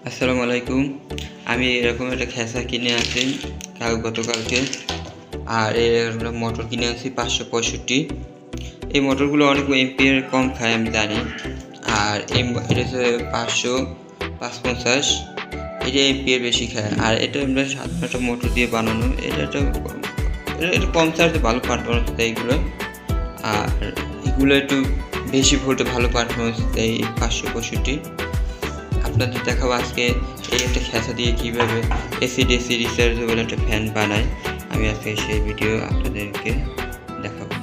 আসসালামু আলাইকুম। আমি এরকম একটা খেসা কিনে আনছি গতকালকে। আর এর মোটর কিনে আনছি 565। এই মোটরগুলো অনেক এম্পিয়ার কম খায় আমি জানি। আর এটা হচ্ছে 500-550, এটা এম্পিয়ার বেশি খায়। আর এটা আমরা সাধারণ একটা মোটর দিয়ে বানানো। এটা কম চার্জে ভালো পারফরমেন্স দেয় এগুলো। আর এগুলো একটু বেশি ভোল্টে ভালো পারফরমেন্স দেয় 565। আপনাদের দেখাবো আজকে এই একটা খেসা দিয়ে কীভাবে এসি/ডিসি রিচার্জেবল একটা ফ্যান বানায়। আমি আজকে সেই ভিডিও আপনাদেরকে দেখাবো।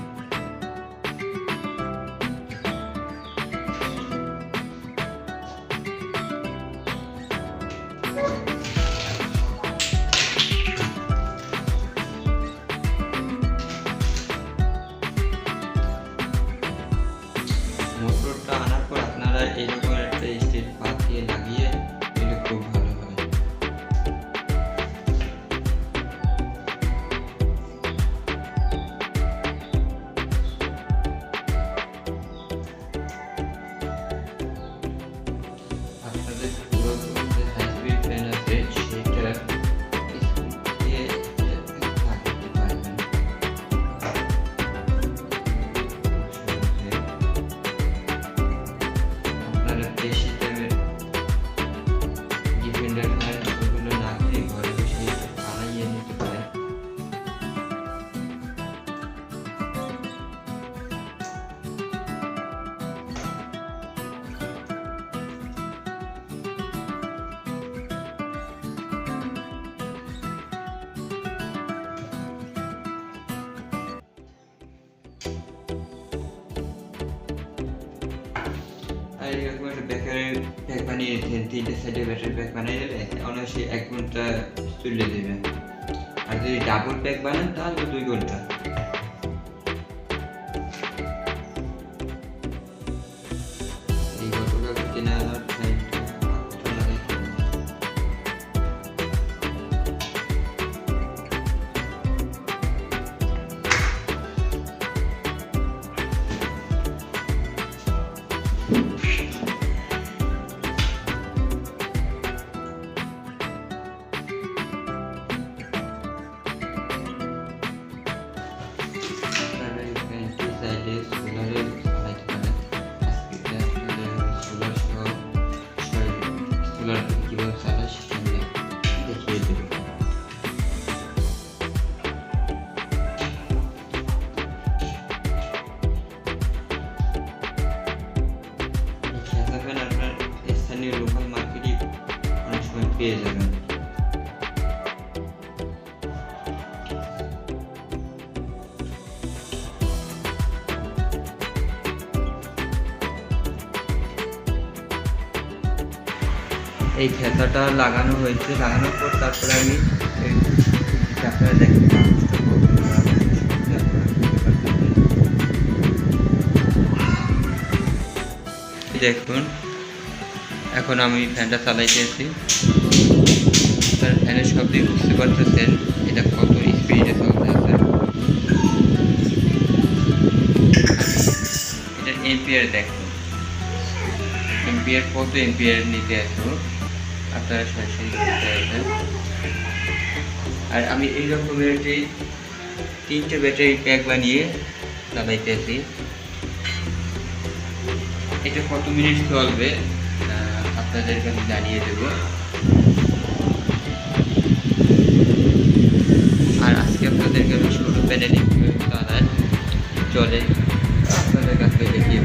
মোটরটা আনার পর আপনারা এইরকম একটা স্টিল পাত দিয়ে লাগিয়ে দিলে খুব ভালো হয়। আপনাদের পুরো যে হাইব্রিড ফ্যান আছে সেটা দিয়ে লাগাতে পারবেন। আপনারা বেশি দামের ডিফেন্ডার ফ্যান ওগুলো না কিনে ঘরে বসে বানাইয়ে নিতে পারেন। আর এরকম একটা ব্যাটারির প্যাক বানিয়ে রেখে 3টে সাইডে ব্যাটারি প্যাক বানিয়ে দিলে অনায়াসে 1 ঘন্টা চলে দেবে। আর যদি ডাবল প্যাক বানান তাহলে 2 ঘন্টা। এই গতকাল কেনা ফ্যানটা কত লাগে? কিভাবে চালায় সেটা দেখিয়ে দেবো। এই খেসা ফ্যান আপনার স্থানীয় লোকাল মার্কেটে অনেক সময় পেয়ে যাবেন। এই খেসাটা লাগানো হয়েছে, লাগানোর পর তারপরে আমি আপনারা দেখতে দেখুন এখন আমি ফ্যানটা চালাইতেছি। ফ্যানের শব্দে বুঝতে পারতেছেন এটা কত স্পিডে চলতেছে। এটা এম্পিয়ার দেখুন, এম্পিয়ার কত এম্পিয়ার নিতে আসবো আপনারা সরাসরি দেখতে পারবেন। আর আমি এই রকমের যে 3টে ব্যাটারি প্যাক বানিয়ে চালাইতেছি। এটা কত মিনিট চলবে আপনাদেরকে আমি জানিয়ে দেব। আর আজকে আপনাদেরকে আমি ছোটো প্যানেলে কীভাবে চালায় চলে আপনাদের কাছে দেখিয়ে